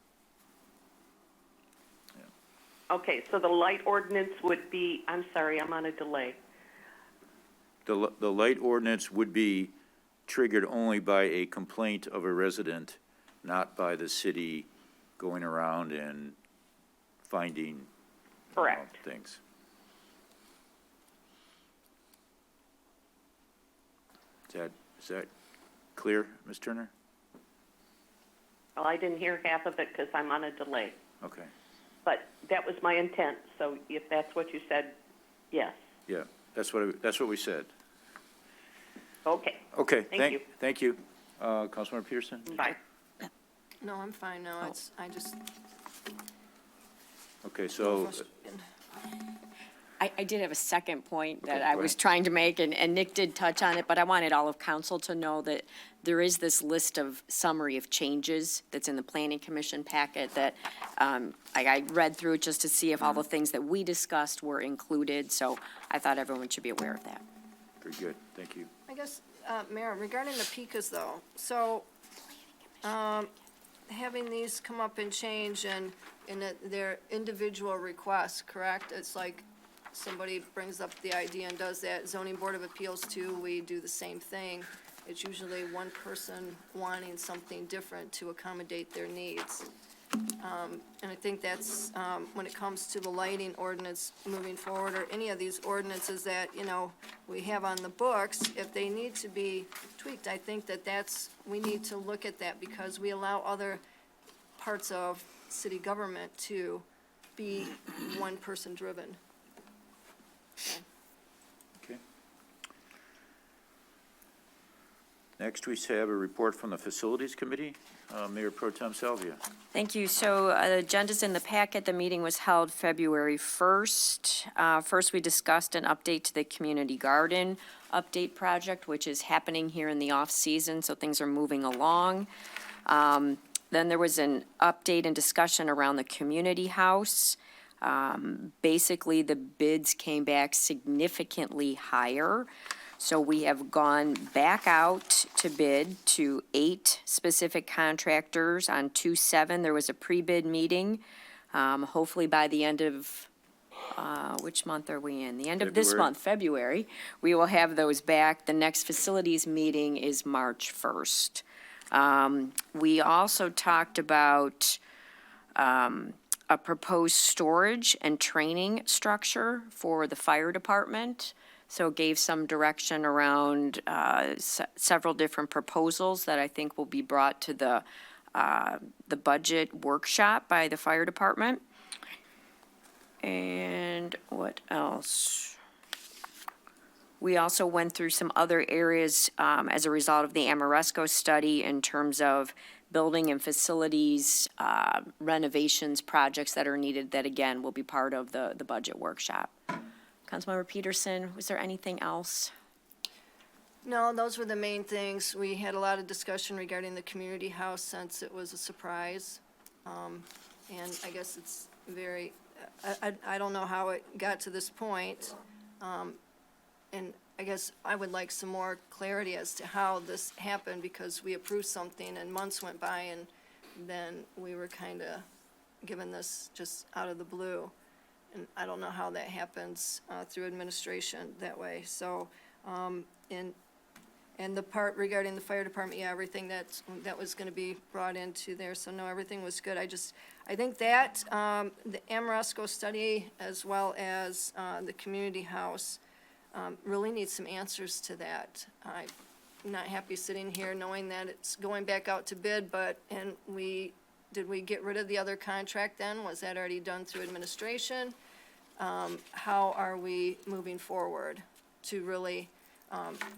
Okay, so the light ordinance would be, I'm sorry, I'm on a delay. The light ordinance would be triggered only by a complaint of a resident, not by the city going around and finding Correct. Things. Is that clear, Ms. Turner? Well, I didn't hear half of it because I'm on a delay. Okay, But that was my intent, so if that's what you said, yes. yeah, that's what we said. Okay, Okay, Thank you. Thank you. Councilmember Peterson? bye. No, I'm fine now. I just. Okay, so, I did have a second point that Okay, I go was ahead. trying to make, and Nick did touch on it, but I wanted all of council to know that there is this list of summary of changes that's in the planning commission packet that I read through it just to see if all the things that we discussed were included, so I thought everyone should be aware of that. very good, thank you. I guess, Mayor, regarding the PICAs though, so, having these come up and change and they're individual requests, correct? It's like, somebody brings up the idea and does that. Zoning Board of Appeals too, we do the same thing. It's usually one person wanting something different to accommodate their needs. And I think that's, when it comes to the lighting ordinance moving forward, or any of these ordinances that, we have on the books, if they need to be tweaked, I think we need to look at that, because we allow other parts of city government to be one-person driven. Okay. Next, we have a report from the Facilities Committee. Mayor Pro Tem Salvia. Thank you. So the agenda's in the packet. The meeting was held February 1st. First, we discussed an update to the community garden update project, which is happening here in the off-season, so things are moving along. Then there was an update and discussion around the community house. Basically, the bids came back significantly higher. So we have gone back out to bid to 8 specific contractors on 2/7. There was a pre-bid meeting. Hopefully by the end of, which month are we in? The end of this February. month, February, we will have those back. The next facilities meeting is March 1st. We also talked about a proposed storage and training structure for the fire department. So gave some direction around several different proposals that I think will be brought to the budget workshop by the fire department. And what else? We also went through some other areas as a result of the Amoresco study in terms of building and facilities renovations projects that are needed that, again, will be part of the budget workshop. Councilmember Peterson, was there anything else? No, those were the main things. We had a lot of discussion regarding the community house since it was a surprise. And I guess it's very, I don't know how it got to this point. And I guess I would like some more clarity as to how this happened, because we approved something and months went by and then we were kind of given this just out of the blue. And I don't know how that happens through administration that way. So, and the part regarding the fire department, yeah, everything that was going to be brought into there. So no, everything was good. I think that the Amoresco study as well as the community house really needs some answers to that. I'm not happy sitting here knowing that it's going back out to bid, did we get rid of the other contract then? Was that already done through administration? How are we moving forward to really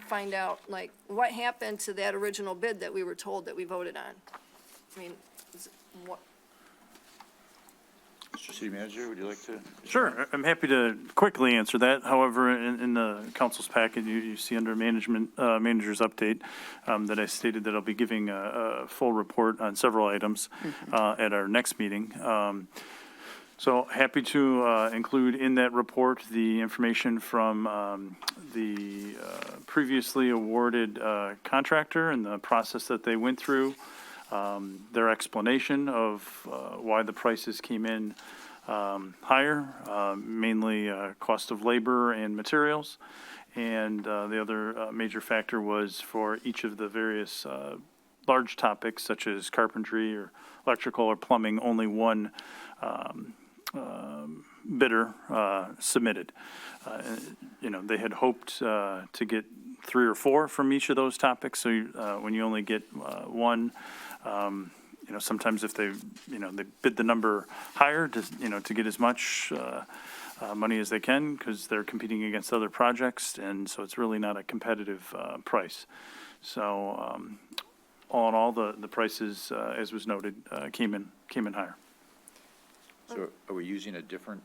find out, like, what happened to that original bid that we were told that we voted on? I mean, what? Mr. City Manager, would you like to? Sure, I'm happy to quickly answer that. However, in the council's packet, you see under manager's update that I stated that I'll be giving a full report on several items at our next meeting. So happy to include in that report the information from the previously awarded contractor and the process that they went through, their explanation of why the prices came in higher, mainly cost of labor and materials. And the other major factor was for each of the various large topics, such as carpentry or electrical or plumbing, only one bidder submitted. They had hoped to get 3 or 4 from each of those topics. So when you only get one, sometimes if they bid the number higher to get as much money as they can, because they're competing against other projects, and so it's really not a competitive price. So all in all, the prices, as was noted, came in higher. So are we using a different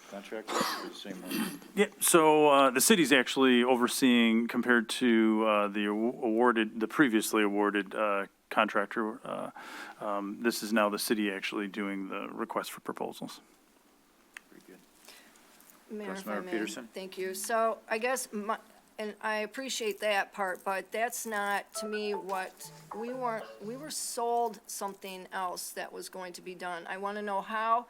contractor or the same one? Yeah, so the city's actually overseeing, compared to the previously awarded contractor, this is now the city actually doing the request for proposals. Very good. Mayor, if I Councilmember may. Peterson? Thank you. So I guess, and I appreciate that part, but that's not, to me, what, we were sold something else that was going to be done. I want to know how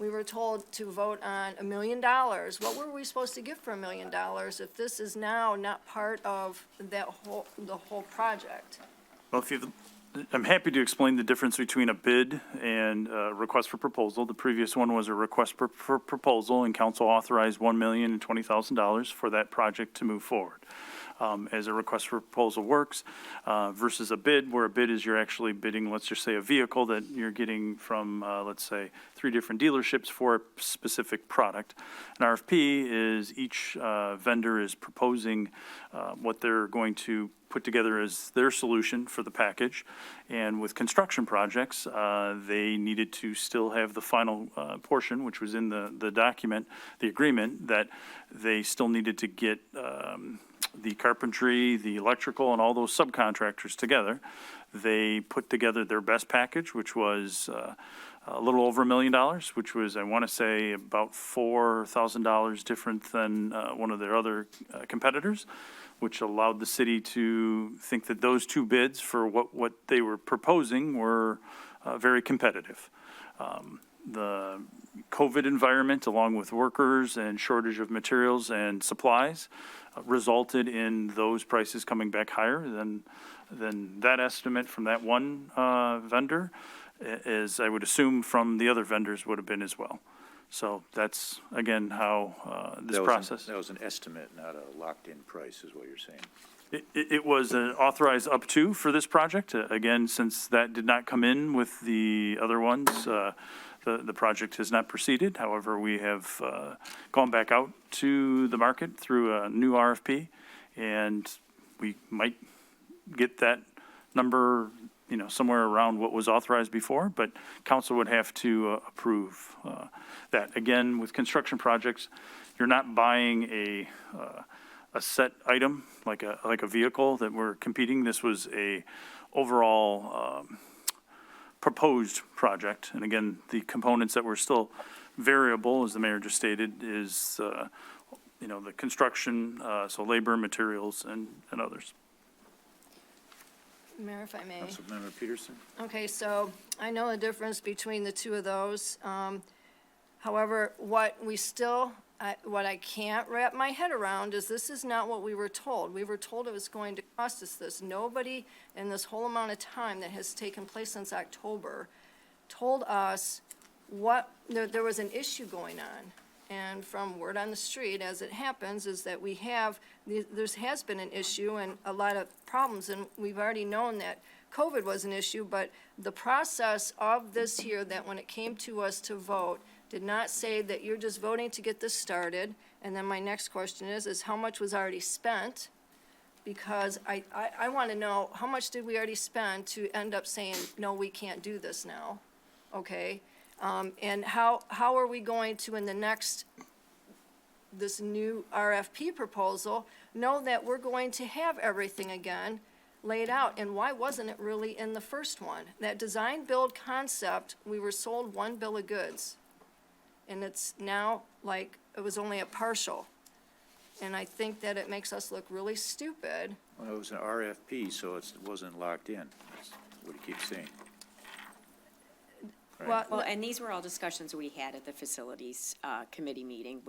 we were told to vote on $1 million. What were we supposed to get for $1 million if this is now not part of the whole project? Well, I'm happy to explain the difference between a bid and a request for proposal. The previous one was a request for proposal, and council authorized $1,020,000 for that project to move forward. As a request for proposal works, versus a bid, where a bid is you're actually bidding, let's just say, a vehicle that you're getting from, let's say, 3 different dealerships for a specific product. An RFP is each vendor is proposing what they're going to put together as their solution for the package. And with construction projects, they needed to still have the final portion, which was in the document, the agreement, that they still needed to get the carpentry, the electrical, and all those subcontractors together. They put together their best package, which was a little over $1 million, which was, I want to say, about $4,000 different than one of their other competitors, which allowed the city to think that those 2 bids for what they were proposing were very competitive. The COVID environment, along with workers and shortage of materials and supplies, resulted in those prices coming back higher than that estimate from that one vendor, as I would assume from the other vendors would have been as well. So that's, again, how this process. That was an estimate, not a locked-in price, is what you're saying. It was an authorized up to for this project. Again, since that did not come in with the other ones, the project has not proceeded. However, we have gone back out to the market through a new RFP, and we might get that number, somewhere around what was authorized before, but council would have to approve that. Again, with construction projects, you're not buying a set item like a vehicle that we're competing. This was a overall proposed project. And again, the components that were still variable, as the mayor just stated, is, the construction, so labor, materials, and others. Mayor, if I may. Councilmember Peterson? Okay, so I know the difference between the 2 of those. However, what I can't wrap my head around is this is not what we were told. We were told it was going to cost us this. Nobody in this whole amount of time that has taken place since October told us there was an issue going on. And from word on the street, as it happens, is that there has been an issue and a lot of problems, and we've already known that COVID was an issue, but the process of this here, that when it came to us to vote, did not say that you're just voting to get this started. And then my next question is how much was already spent? Because I want to know, how much did we already spend to end up saying, no, we can't do this now? Okay? And how are we going to, in this new RFP proposal, know that we're going to have everything again laid out? And why wasn't it really in the first one? That design build concept, we were sold 1 bill of goods. And it's now like it was only a partial. And I think that it makes us look really stupid. Well, it was an RFP, so it wasn't locked in. That's what he keeps saying. Right? Well, and these were all discussions we had at the Facilities Committee meeting,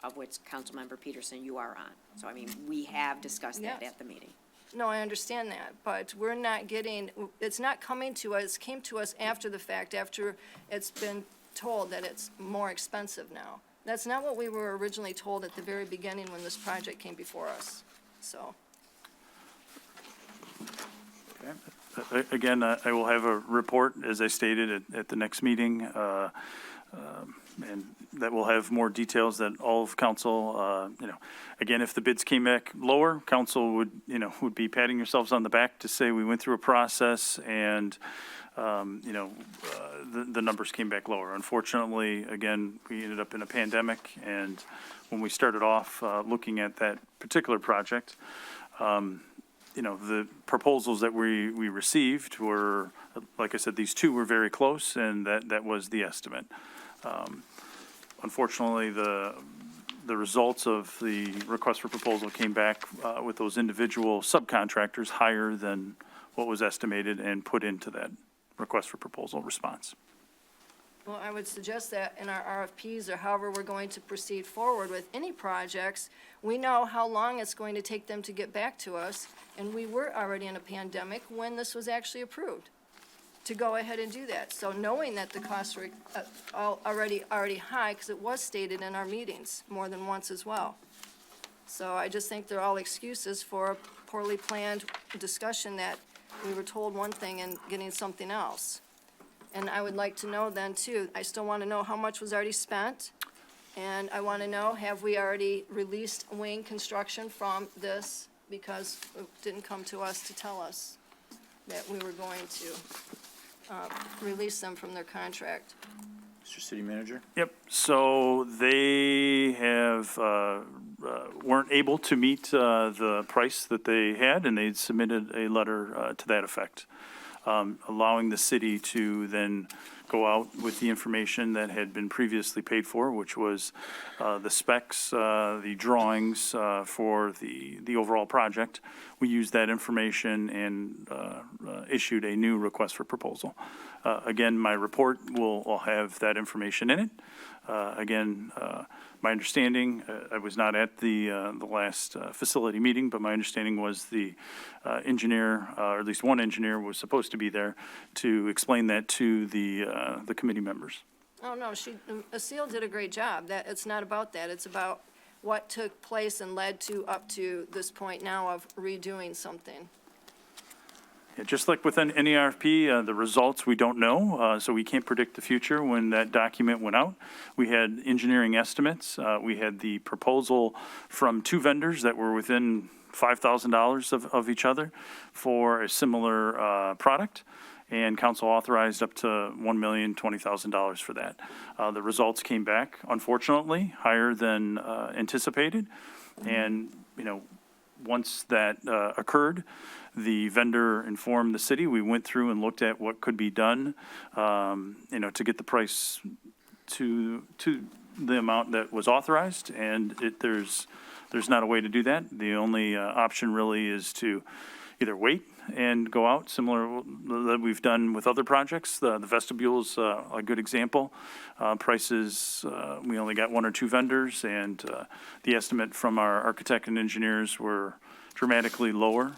of which Councilmember Peterson, you are on. So, I mean, we have discussed that Yes. at the meeting. No, I understand that, but we're not getting, it's not coming to us, it came to us after the fact, after it's been told that it's more expensive now. That's not what we were originally told at the very beginning when this project came before us, so. Okay. Again, I will have a report, as I stated, at the next meeting, and that will have more details that all of council, again, if the bids came back lower, council would be patting yourselves on the back to say we went through a process and, the numbers came back lower. Unfortunately, again, we ended up in a pandemic, and when we started off looking at that particular project, the proposals that we received were, like I said, these 2 were very close, and that was the estimate. Unfortunately, the results of the request for proposal came back with those individual subcontractors higher than what was estimated and put into that request for proposal response. Well, I would suggest that in our RFPs or however we're going to proceed forward with any projects, we know how long it's going to take them to get back to us, and we were already in a pandemic when this was actually approved, to go ahead and do that. So knowing that the costs were already high, because it was stated in our meetings more than once as well. So I just think they're all excuses for a poorly planned discussion that we were told one thing and getting something else. And I would like to know then, too, I still want to know how much was already spent, and I want to know, have we already released wing construction from this, because it didn't come to us to tell us that we were going to release them from their contract. Mr. City Manager? Yep, so they have, weren't able to meet the price that they had, and they submitted a letter to that effect, allowing the city to then go out with the information that had been previously paid for, which was the specs, the drawings for the overall project. We used that information and issued a new request for proposal. Again, my report will have that information in it. Again, my understanding, I was not at the last facility meeting, but my understanding was the engineer, or at least one engineer, was supposed to be there to explain that to the committee members. Oh, no, Aseel did a great job. That, it's not about that. It's about what took place and led to up to this point now of redoing something. Yeah, just like with any RFP, the results we don't know, so we can't predict the future. When that document went out, we had engineering estimates. We had the proposal from two vendors that were within $5,000 of each other for a similar product, and council authorized up to $1,020,000 for that. The results came back, unfortunately, higher than anticipated, and, you know, once that occurred, the vendor informed the city. We went through and looked at what could be done, you know, to get the price to the amount that was authorized, and there's not a way to do that. The only option really is to either wait and go out, similar that we've done with other projects. The vestibule's a good example. Prices, we only got one or two vendors, and the estimate from our architect and engineers were dramatically lower.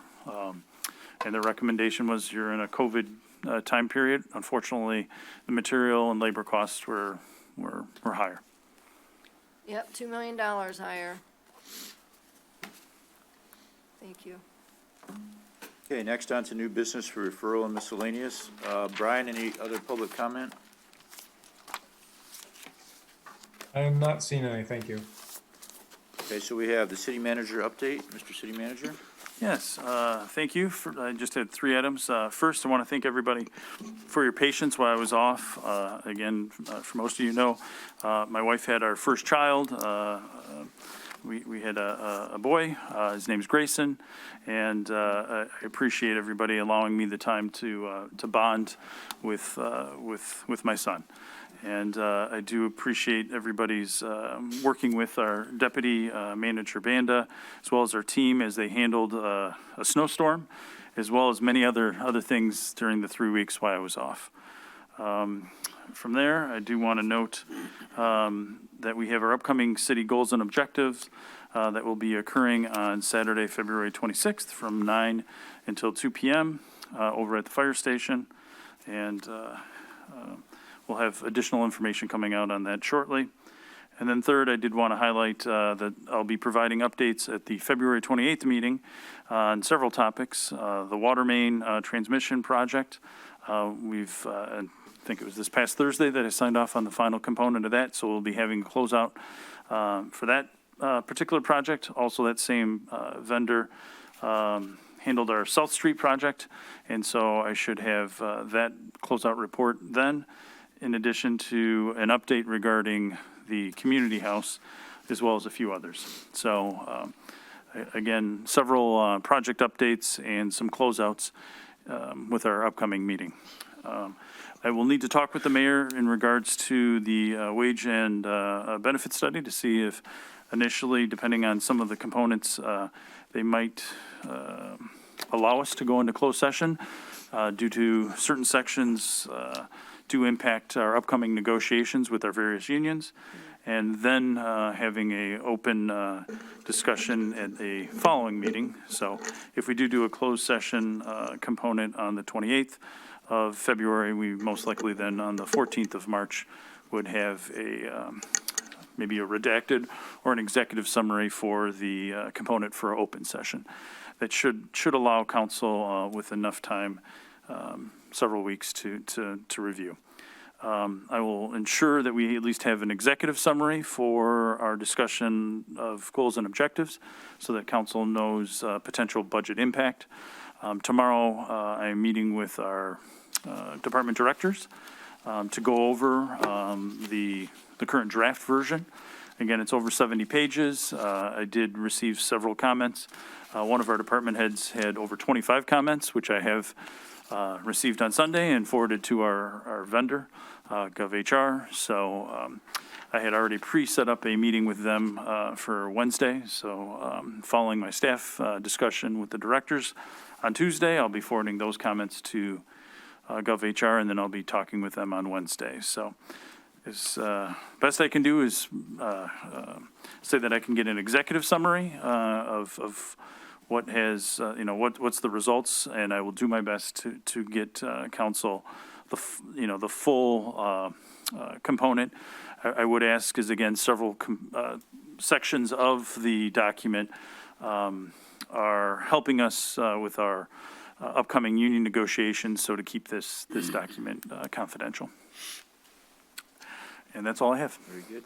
And the recommendation was, you're in a COVID time period. Unfortunately, the material and labor costs were higher. Yep, $2 million higher. Thank you. Okay, next on to new business for referral and miscellaneous. Brian, any other public comment? I am not seeing any, thank you. Okay, so we have the city manager update. Mr. City Manager? Yes, thank you. I just had three items. First, I want to thank everybody for your patience while I was off. Again, for most of you know, my wife had our first child. We had a boy. His name's Grayson, and I appreciate everybody allowing me the time to bond with my son. And I do appreciate everybody's working with our deputy manager Banda, as well as our team as they handled a snowstorm, as well as many other things during the 3 weeks while I was off. From there, I do want to note that we have our upcoming city goals and objectives that will be occurring on Saturday, February 26th from 9 until 2 p.m. Over at the fire station. And we'll have additional information coming out on that shortly. And then third, I did want to highlight that I'll be providing updates at the February 28th meeting on several topics. The water main transmission project. I think it was this past Thursday that I signed off on the final component of that, so we'll be having a closeout for that particular project. Also, that same vendor handled our South Street project, and so I should have that closeout report then, in addition to an update regarding the community house, as well as a few others. So, again, several project updates and some closeouts with our upcoming meeting. I will need to talk with the mayor in regards to the wage and benefit study to see if initially, depending on some of the components, they might allow us to go into closed session due to certain sections do impact our upcoming negotiations with our various unions, and then having a open discussion at a following meeting. So if we do a closed session component on the 28th of February, we most likely then on the 14th of March would have a maybe a redacted or an executive summary for the component for an open session. That should allow council with enough time, several weeks to review. I will ensure that we at least have an executive summary for our discussion of goals and objectives so that council knows potential budget impact. Tomorrow, I'm meeting with our department directors to go over the current draft version. Again, it's over 70 pages. I did receive several comments. One of our department heads had over 25 comments, which I have received on Sunday and forwarded to our vendor, GovHR. So I had already pre-set up a meeting with them for Wednesday. So following my staff discussion with the directors on Tuesday, I'll be forwarding those comments to GovHR, and then I'll be talking with them on Wednesday. So as best I can do is say that I can get an executive summary of what has, what's the results, and I will do my best to get council the full component. I would ask is, again, several sections of the document are helping us with our upcoming union negotiations, so to keep this document confidential. And that's all I have. Very good.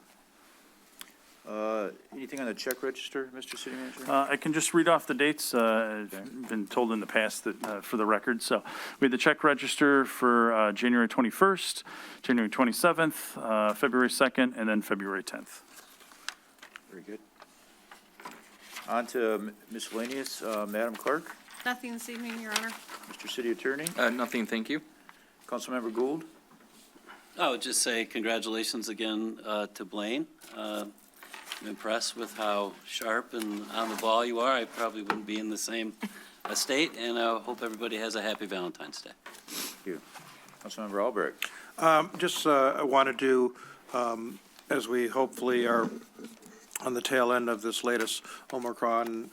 Anything on the check register, Mr. City Manager? I can just read off the dates. I've been told in the past that for the record. So we had the check register for January 21st, January 27th, February 2nd, and then February 10th. Very good. On to miscellaneous. Madam Clerk, Nothing this evening, Your Honor. Mr. City Attorney, Nothing, thank you. Councilmember Gould. I would just say congratulations again to Blaine. I'm impressed with how sharp and on the ball you are. I probably wouldn't be in the same state, and I hope everybody has a happy Valentine's Day. Thank you. Councilmember Albrecht. I wanted to, as we hopefully are on the tail end of this latest Omicron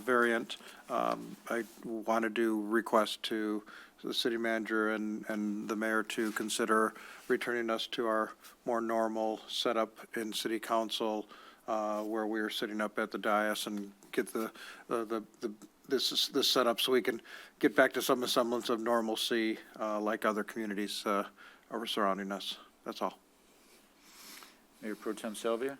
variant, I wanted to request to the city manager and the mayor to consider returning us to our more normal setup in city council, where we are sitting up at the dais and get this set up so we can get back to some semblance of normalcy, like other communities are surrounding us. That's all. Mayor Pro Tem Salvia.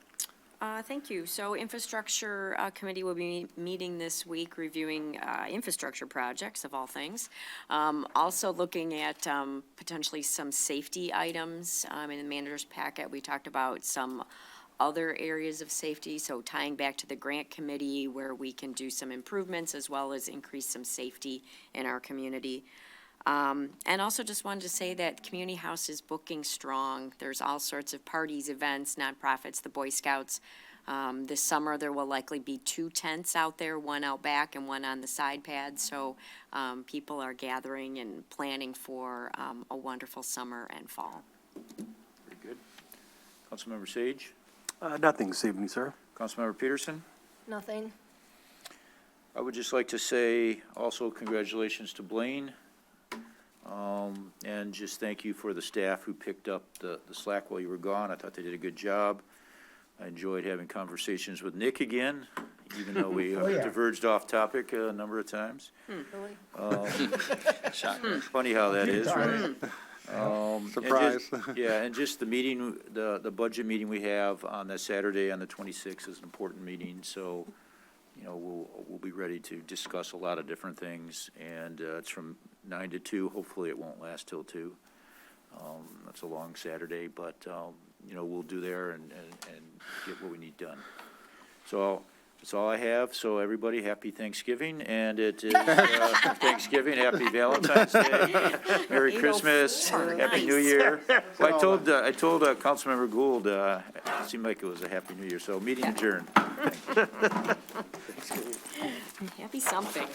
Thank you. So Infrastructure Committee will be meeting this week, reviewing infrastructure projects of all things. Also looking at potentially some safety items. In the manager's packet, we talked about some other areas of safety, so tying back to the grant committee where we can do some improvements as well as increase some safety in our community. And also just wanted to say that Community House is booking strong. There's all sorts of parties, events, nonprofits, the Boy Scouts. This summer, there will likely be 2 tents out there, one out back and one on the side pad. So people are gathering and planning for a wonderful summer and fall. Very good. Councilmember Sage. Nothing this evening, sir. Councilmember Peterson. Nothing. I would just like to say also congratulations to Blaine. And just thank you for the staff who picked up the slack while you were gone. I thought they did a good job. I enjoyed having conversations with Nick again, even though we diverged off topic a number of times. Really? Funny how that is, right? Surprise. And just the meeting, the budget meeting we have on that Saturday on the 26th is an important meeting. So, we'll be ready to discuss a lot of different things, and it's from 9 to 2. Hopefully it won't last till 2. That's a long Saturday, but, we'll do there and get what we need done. So that's all I have. So everybody, happy Thanksgiving, and it is Thanksgiving, happy Valentine's Day, Merry Christmas, Happy New Year. Well, I told Councilmember Gould, it seemed like it was a Happy New Year, so meeting adjourned. Happy something.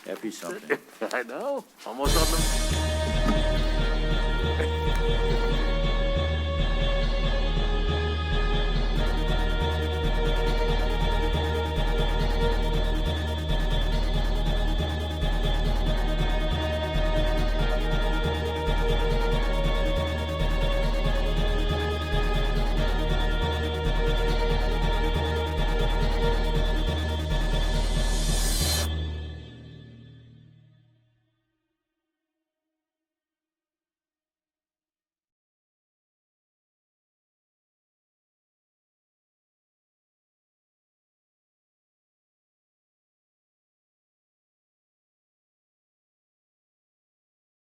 Happy something. I know. Almost on the. Okay.